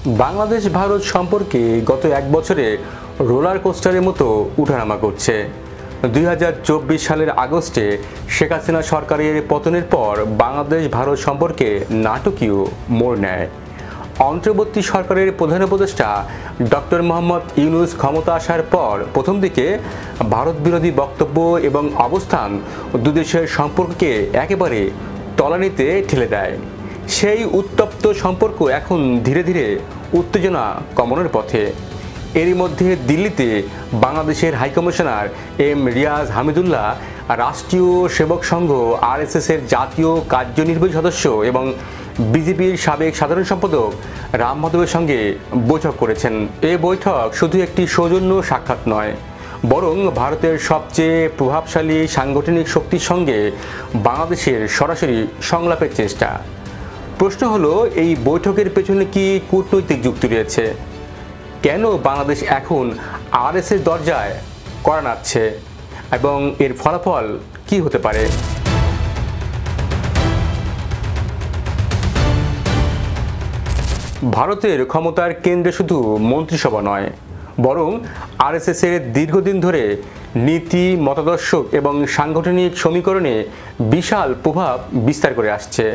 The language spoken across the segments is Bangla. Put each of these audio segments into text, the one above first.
বাংলাদেশ ভারত সম্পর্কে গত এক বছরে রোলার কোস্টারের মতো উঠানামা করছে। 2024 সালের আগস্টে শেখ হাসিনা সরকারের পতনের পর বাংলাদেশ ভারত সম্পর্কে নাটকীয় মোড় নেয়। অন্তর্বর্তী সরকারের প্রধান উপদেষ্টা ডক্টর মোহাম্মদ ইউনূস ক্ষমতা আসার পর প্রথম দিকে ভারত বিরোধী বক্তব্য এবং অবস্থান দুদেশের সম্পর্ককে একেবারে তলানিতে ঠেলে দেয়। সেই উত্তপ্ত সম্পর্ক এখন ধীরে ধীরে উত্তেজনা কমানোর পথে। এরই মধ্যে দিল্লিতে বাংলাদেশের হাইকমিশনার এম রিয়াজ হামিদুল্লাহ, রাষ্ট্রীয় সেবক সংঘ আরএসএসের জাতীয় কার্যনির্বাহী সদস্য এবং বিজেপির সাবেক সাধারণ সম্পাদক রাম মাধবের সঙ্গে বৈঠক করেছেন। এই বৈঠক শুধু একটি সৌজন্য সাক্ষাৎ নয়, বরং ভারতের সবচেয়ে প্রভাবশালী সাংগঠনিক শক্তির সঙ্গে বাংলাদেশের সরাসরি সংলাপের চেষ্টা। প্রশ্ন হলো, এই বৈঠকের পেছনে কি কূটনৈতিক যুক্তি রয়েছে? কেন বাংলাদেশ এখন আরএসএস দরজায় কড়া নাড়ছে এবং এর ফলাফল কি হতে পারে? ভারতের ক্ষমতার কেন্দ্রে শুধু মন্ত্রিসভা নয়, বরং আরএসএসের দীর্ঘদিন ধরে নীতি, মতাদর্শ এবং সাংগঠনিক সমীকরণে বিশাল প্রভাব বিস্তার করে আসছে।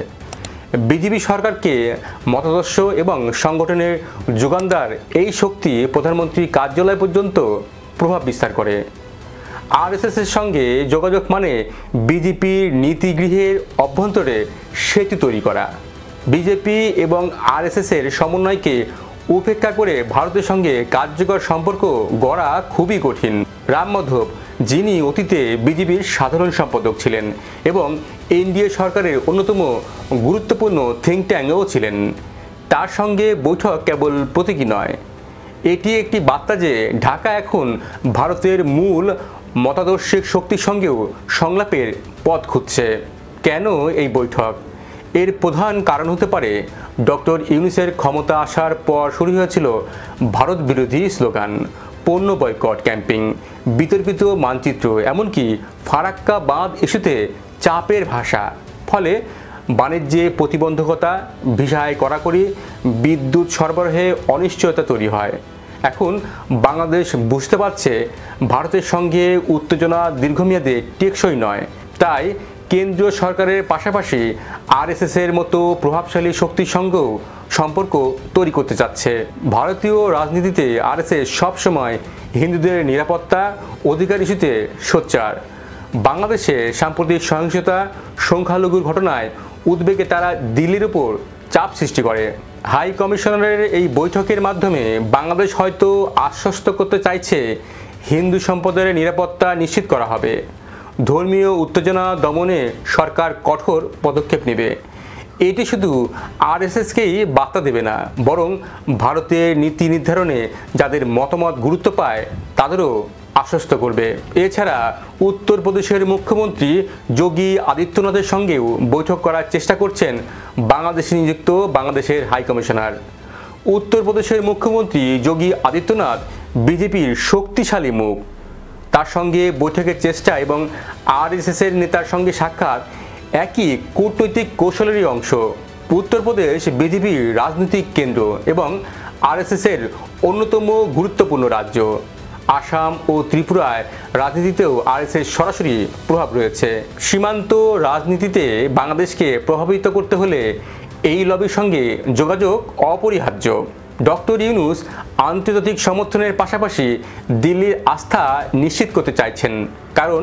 বিজেপি সরকারকে মতাদর্শ এবং সংগঠনের যোগানদার এই শক্তি প্রধানমন্ত্রী কার্যালয় পর্যন্ত প্রভাব বিস্তার করে। আরএসএসের সঙ্গে যোগাযোগ মানে বিজেপির নীতিগৃহের অভ্যন্তরে সেতু তৈরি করা। বিজেপি এবং আরএসএসের সমন্বয়কে উপেক্ষা করে ভারতের সঙ্গে কার্যকর সম্পর্ক গড়া খুবই কঠিন। রাম মাধব, যিনি অতীতে বিজেপির সাধারণ সম্পাদক ছিলেন এবং এনডিএ সরকারের অন্যতম গুরুত্বপূর্ণ থিঙ্ক ট্যাঙ্কও ছিলেন, তার সঙ্গে বৈঠক কেবল প্রতীকী নয়, এটি একটি বার্তা যে ঢাকা এখন ভারতের মূল মতাদর্শিক শক্তির সঙ্গেও সংলাপের পথ খুঁজছে। কেন এই বৈঠক? এর প্রধান কারণ হতে পারে ডক্টর ইউনূসের ক্ষমতা আসার পর শুরু হয়েছিল ভারত বিরোধী স্লোগান, পণ্য বয়কট ক্যাম্পেইন, বিতর্কিত মানচিত্র, এমনকি ফারাক্কা বাঁধ ইস্যুতে চাপের ভাষা। ফলে বাণিজ্যে প্রতিবন্ধকতা, ভিসায় কড়াকড়ি, বিদ্যুৎ সরবরাহে অনিশ্চয়তা তৈরি হয়। এখন বাংলাদেশ বুঝতে পারছে ভারতের সঙ্গে উত্তেজনা দীর্ঘমেয়াদে টেকসই নয়। তাই কেন্দ্রীয় সরকারের পাশাপাশি আরএসএসের মতো প্রভাবশালী শক্তির সঙ্গেও সম্পর্ক তৈরি করতে চাচ্ছে। ভারতীয় রাজনীতিতে আরএসএস সবসময় হিন্দুদের নিরাপত্তা, অধিকার ইস্যুতে সোচ্চার। বাংলাদেশে সাম্প্রতিক সহিংসতা, সংখ্যালঘুর ঘটনায় উদ্বেগে তারা দিল্লির উপর চাপ সৃষ্টি করে। হাই কমিশনারের এই বৈঠকের মাধ্যমে বাংলাদেশ হয়তো আশ্বস্ত করতে চাইছে হিন্দু সম্প্রদায়ের নিরাপত্তা নিশ্চিত করা হবে, ধর্মীয় উত্তেজনা দমনে সরকার কঠোর পদক্ষেপ নেবে। এটি শুধু আরএসএসকেই বার্তা দেবে না, বরং ভারতের নীতি নির্ধারণে যাদের মতামত গুরুত্ব পায় তাদেরও আশ্বস্ত করবে। এছাড়া উত্তরপ্রদেশের মুখ্যমন্ত্রী যোগী আদিত্যনাথের সঙ্গেও বৈঠক করার চেষ্টা করছেন বাংলাদেশে নিযুক্ত বাংলাদেশের হাইকমিশনার। উত্তরপ্রদেশের মুখ্যমন্ত্রী যোগী আদিত্যনাথ বিজেপির শক্তিশালী মুখ। তার সঙ্গে বৈঠকের চেষ্টা এবং আরএসএসের নেতার সঙ্গে সাক্ষাৎ একই কূটনৈতিক কৌশলেরই অংশ। উত্তরপ্রদেশ বিজেপির রাজনৈতিক কেন্দ্র এবং আরএসএসের অন্যতম গুরুত্বপূর্ণ রাজ্য। আসাম ও ত্রিপুরায় রাজনীতিতেও আরএসএস সরাসরি প্রভাব রয়েছে। সীমান্ত রাজনীতিতে বাংলাদেশকে প্রভাবিত করতে হলে এই লবির সঙ্গে যোগাযোগ অপরিহার্য। ডক্টর ইউনূস আন্তর্জাতিক সমর্থনের পাশাপাশি দিল্লির আস্থা নিশ্চিত করতে চাইছেন, কারণ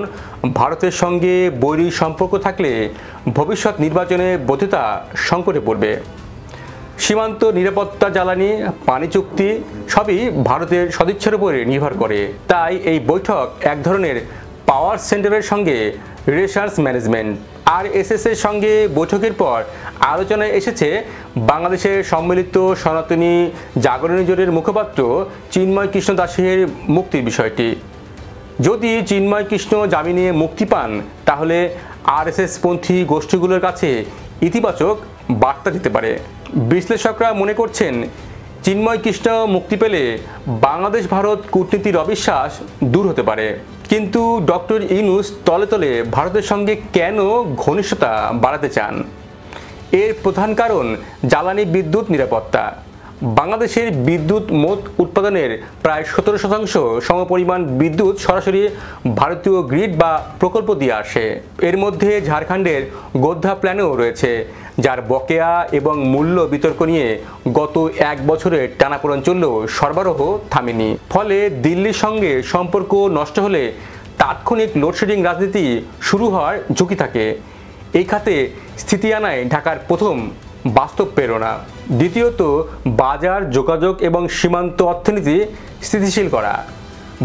ভারতের সঙ্গে বৈরী সম্পর্ক থাকলে ভবিষ্যৎ নির্বাচনে বৈধতা সংকটে পড়বে। সীমান্ত নিরাপত্তা, জ্বালানি, পানি চুক্তি সবই ভারতের সদিচ্ছার উপরে নির্ভর করে। তাই এই বৈঠক এক ধরনের পাওয়ার সেন্টারের সঙ্গে রিলেশনস ম্যানেজমেন্ট। আরএসএসের সঙ্গে বৈঠকের পর আলোচনায় এসেছে বাংলাদেশের সম্মিলিত সনাতনী জাগরণী জোটের মুখপাত্র চিন্ময় কৃষ্ণ দাসের মুক্তির বিষয়টি। যদি চিন্ময় কৃষ্ণ জামিনে মুক্তি পান, তাহলে আরএসএসপন্থী গোষ্ঠীগুলোর কাছে ইতিবাচক বার্তা দিতে পারে। বিশ্লেষকরা মনে করছেন চিন্ময় কৃষ্ণ মুক্তি পেলে বাংলাদেশ ভারত কূটনীতির অবিশ্বাস দূর হতে পারে। কিন্তু ডক্টর ইউনূস তলে তলে ভারতের সঙ্গে কেন ঘনিষ্ঠতা বাড়াতে চান? এর প্রধান কারণ জ্বালানি বিদ্যুৎ নিরাপত্তা। বাংলাদেশের বিদ্যুৎ মোট উৎপাদনের প্রায় 17% সমপরিমাণ বিদ্যুৎ সরাসরি ভারতীয় গ্রিড বা প্রকল্প দিয়ে আসে। এর মধ্যে ঝাড়খণ্ডের গোধ্যা প্ল্যানও রয়েছে, যার বকেয়া এবং মূল্য বিতর্ক নিয়ে গত 1 বছরের টানাপোড়েন চললেও সরবরাহ থামেনি। ফলে দিল্লির সঙ্গে সম্পর্ক নষ্ট হলে তাৎক্ষণিক লোডশেডিং রাজনীতি শুরু হওয়ার ঝুঁকি থাকে। এই খাতে স্থিতি আনায় ঢাকার প্রথম বাস্তব প্রেরণা। দ্বিতীয়ত, বাজার যোগাযোগ এবং সীমান্ত অর্থনীতি স্থিতিশীল করা।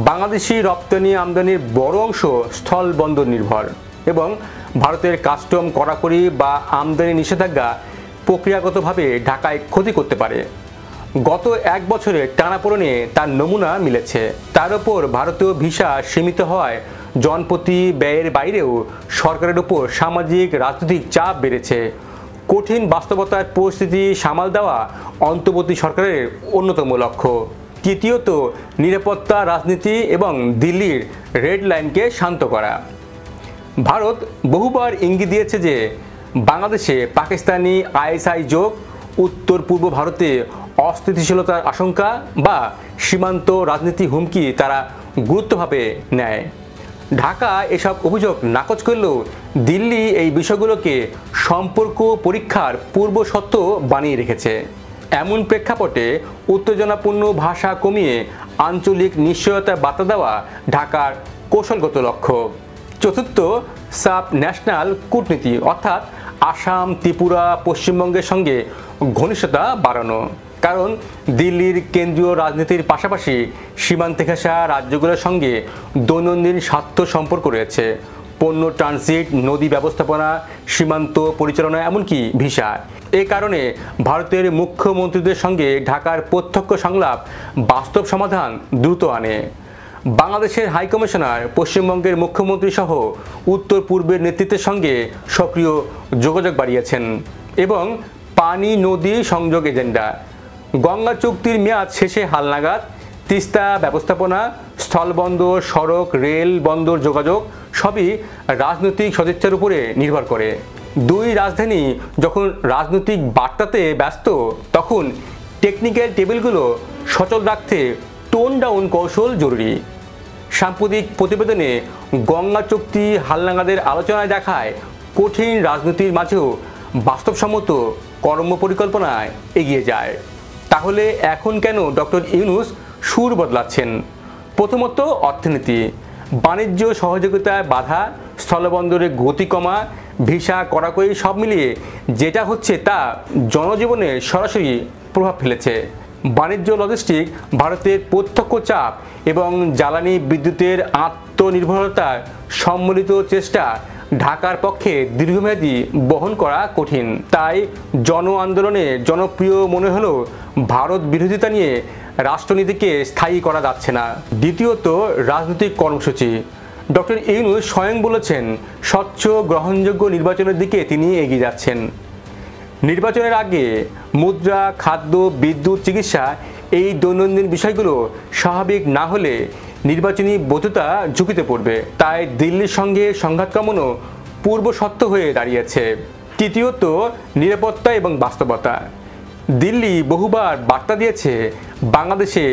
বাংলাদেশি রপ্তানি আমদানির বড় অংশ স্থল বন্দর নির্ভর এবং ভারতের কাস্টম কড়াকড়ি বা আমদানি নিষেধাজ্ঞা প্রক্রিয়াগতভাবে ঢাকায় ক্ষতি করতে পারে। গত 1 বছরে টানাপোড়েনে তার নমুনা মিলেছে। তার উপর ভারতীয় ভিসা সীমিত হওয়ায় জনপ্রতি ব্যয়ের বাইরেও সরকারের উপর সামাজিক রাজনৈতিক চাপ বেড়েছে। কঠিন বাস্তবতার পরিস্থিতি সামাল দেওয়া অন্তর্বর্তী সরকারের অন্যতম লক্ষ্য। তৃতীয়ত, নিরাপত্তা রাজনীতি এবং দিল্লির রেড লাইনকে শান্ত করা। ভারত বহুবার ইঙ্গিত দিয়েছে যে বাংলাদেশে পাকিস্তানি আইএসআই যোগ, উত্তর পূর্ব ভারতে অস্থিতিশীলতার আশঙ্কা বা সীমান্ত রাজনীতি হুমকি তারা গুরুত্বভাবে নেয়। ঢাকা এসব অভিযোগ নাকচ করলেও দিল্লি এই বিষয়গুলোকে সম্পর্ক পরীক্ষার পূর্ব শর্ত বানিয়ে রেখেছে। এমন প্রেক্ষাপটে উত্তেজনাপূর্ণ ভাষা কমিয়ে আঞ্চলিক নিশ্চয়তার বার্তা দেওয়া ঢাকার কৌশলগত লক্ষ্য। চতুর্থ, সাব ন্যাশনাল কূটনীতি, অর্থাৎ আসাম, ত্রিপুরা, পশ্চিমবঙ্গের সঙ্গে ঘনিষ্ঠতা বাড়ানো। কারণ দিল্লির কেন্দ্রীয় রাজনীতির পাশাপাশি সীমান্তে ঘেঁষা রাজ্যগুলোর সঙ্গে দৈনন্দিন স্বার্থ সম্পর্ক রয়েছে। পণ্য ট্রানজিট, নদী ব্যবস্থাপনা, সীমান্ত পরিচালনা, এমনকি ভিসা। এই কারণে ভারতের মুখ্যমন্ত্রীদের সঙ্গে ঢাকার প্রত্যক্ষ সংলাপ বাস্তব সমাধান দ্রুত আনে। বাংলাদেশের হাইকমিশনার পশ্চিমবঙ্গের মুখ্যমন্ত্রী সহ উত্তর পূর্বের নেতৃত্বের সঙ্গে সক্রিয় যোগাযোগ বাড়িয়েছেন এবং পানি নদী সংযোগ এজেন্ডা, গঙ্গা চুক্তির মেয়াদ শেষে হালনাগাদ, তিস্তা ব্যবস্থাপনা, স্থলবন্দর, সড়ক, রেল, বন্দর যোগাযোগ সবই রাজনৈতিক সদিচ্ছার উপরে নির্ভর করে। দুই রাজধানী যখন রাজনৈতিক বার্তাতে ব্যস্ত, তখন টেকনিক্যাল টেবিলগুলো সচল রাখতে টোন ডাউন কৌশল জরুরি। সাম্প্রতিক প্রতিবেদনে গঙ্গা চুক্তি হালনাগাদের আলোচনায় দেখায় কঠিন রাজনীতির মাঝেও বাস্তবসম্মত কর্মপরিকল্পনায় এগিয়ে যায়। তাহলে এখন কেন ডক্টর ইউনূস সুর বদলাচ্ছেন? প্রথমত, অর্থনীতি, বাণিজ্য সহযোগিতায় বাধা, স্থলবন্দরে গতি কমা, ভিসা কড়াকড়ি সব মিলিয়ে যেটা হচ্ছে তা জনজীবনে সরাসরি প্রভাব ফেলেছে। বাণিজ্য, লজিস্টিক, ভারতের প্রত্যক্ষ চাপ এবং জ্বালানি বিদ্যুতের আত্মনির্ভরতার সম্মিলিত চেষ্টা ঢাকার পক্ষে দীর্ঘমেয়াদী বহন করা কঠিন। তাই জন আন্দোলনে জনপ্রিয় মনে হলেও ভারত বিরোধিতা নিয়ে রাষ্ট্রনীতিকে স্থায়ী করা যাচ্ছে না। দ্বিতীয়ত, রাজনৈতিক কর্মসূচি। ডক্টর ইউনূস স্বয়ং বলেছেন স্বচ্ছ গ্রহণযোগ্য নির্বাচনের দিকে তিনি এগিয়ে যাচ্ছেন। নির্বাচনের আগে মুদ্রা, খাদ্য, বিদ্যুৎ, চিকিৎসা এই দৈনন্দিন বিষয়গুলো স্বাভাবিক না হলে নির্বাচনী বৈধতা ঝুঁকিতে পড়বে। তাই দিল্লির সঙ্গে সংঘাত কামানো পূর্ব শর্ত হয়ে দাঁড়িয়েছে। তৃতীয়ত, নিরাপত্তা এবং বাস্তবতা। দিল্লি বহুবার বার্তা দিয়েছে বাংলাদেশে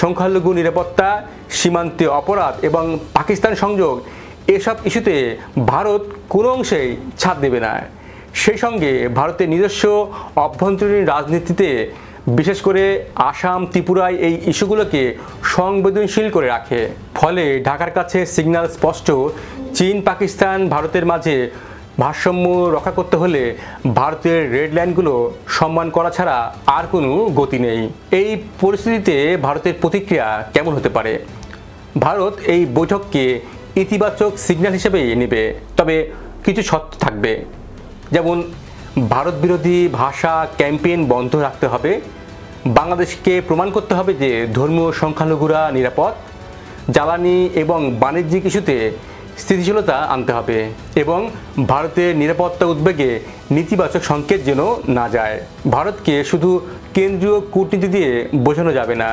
সংখ্যালঘু নিরাপত্তা, সীমান্তে অপরাধ এবং পাকিস্তান সংযোগ এসব ইস্যুতে ভারত কোনো অংশেই ছাড় দেবে না। সেই সঙ্গে ভারতের নিজস্ব অভ্যন্তরীণ রাজনীতিতে বিশেষ করে আসাম, ত্রিপুরায় এই ইস্যুগুলোকে সংবেদনশীল করে রাখে। ফলে ঢাকার কাছে সিগন্যাল স্পষ্ট, চীন, পাকিস্তান, ভারতের মাঝে ভারসাম্য রক্ষা করতে হলে ভারতের রেড লাইনগুলো সম্মান করা ছাড়া আর কোনো গতি নেই। এই পরিস্থিতিতে ভারতের প্রতিক্রিয়া কেমন হতে পারে? ভারত এই বৈঠককে ইতিবাচক সিগন্যাল হিসেবেই নেবে, তবে কিছু শর্ত থাকবে। যেমন ভারত বিরোধী ভাষা ক্যাম্পেইন বন্ধ রাখতে হবে, বাংলাদেশকে প্রমাণ করতে হবে যে ধর্মীয় সংখ্যালঘুরা নিরাপদ, জ্বালানি এবং বাণিজ্যিক ইস্যুতে স্থিতিশীলতা আনতে হবে এবং ভারতের নিরাপত্তা উদ্বেগে নেতিবাচক সংকেত যেন না যায়। ভারতকে শুধু কেন্দ্রীয় কূটনীতি দিয়ে বোঝানো যাবে না,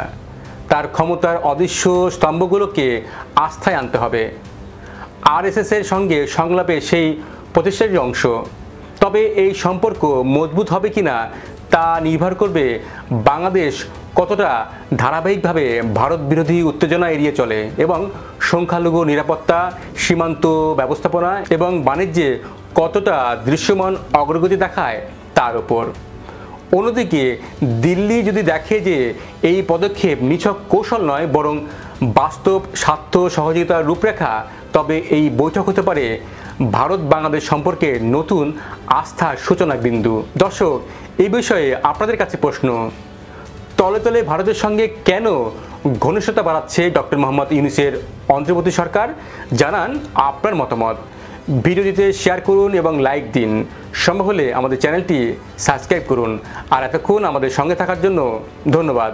তার ক্ষমতার অদৃশ্য স্তম্ভগুলোকে আস্থায় আনতে হবে। আরএসএসের সঙ্গে সংলাপে সেই প্রচেষ্টারই অংশ। তবে এই সম্পর্ক মজবুত হবে কিনা তা নির্ভর করবে বাংলাদেশ কতটা ধারাবাহিকভাবে ভারত বিরোধী উত্তেজনা এড়িয়ে চলে এবং সংখ্যালঘু নিরাপত্তা, সীমান্ত ব্যবস্থাপনা এবং বাণিজ্যে কতটা দৃশ্যমান অগ্রগতি দেখায় তার উপর। অন্যদিকে দিল্লি যদি দেখে যে এই পদক্ষেপ নিছক কৌশল নয় বরং বাস্তব স্বার্থ সহযোগিতার রূপরেখা, তবে এই বৈঠক হতে পারে ভারত বাংলাদেশ সম্পর্কে নতুন আস্থার সূচনা বিন্দু। দর্শক, এই বিষয়ে আপনাদের কাছে প্রশ্ন, তলে তলে ভারতের সঙ্গে কেন ঘনিষ্ঠতা বাড়াচ্ছে ডক্টর মোহাম্মদ ইউনূসের অন্তর্বর্তী সরকার? জানান আপনার মতামত। ভিডিওটিতে শেয়ার করুন এবং লাইক দিন। সম্ভব হলে আমাদের চ্যানেলটি সাবস্ক্রাইব করুন। আর এতক্ষণ আমাদের সঙ্গে থাকার জন্য ধন্যবাদ।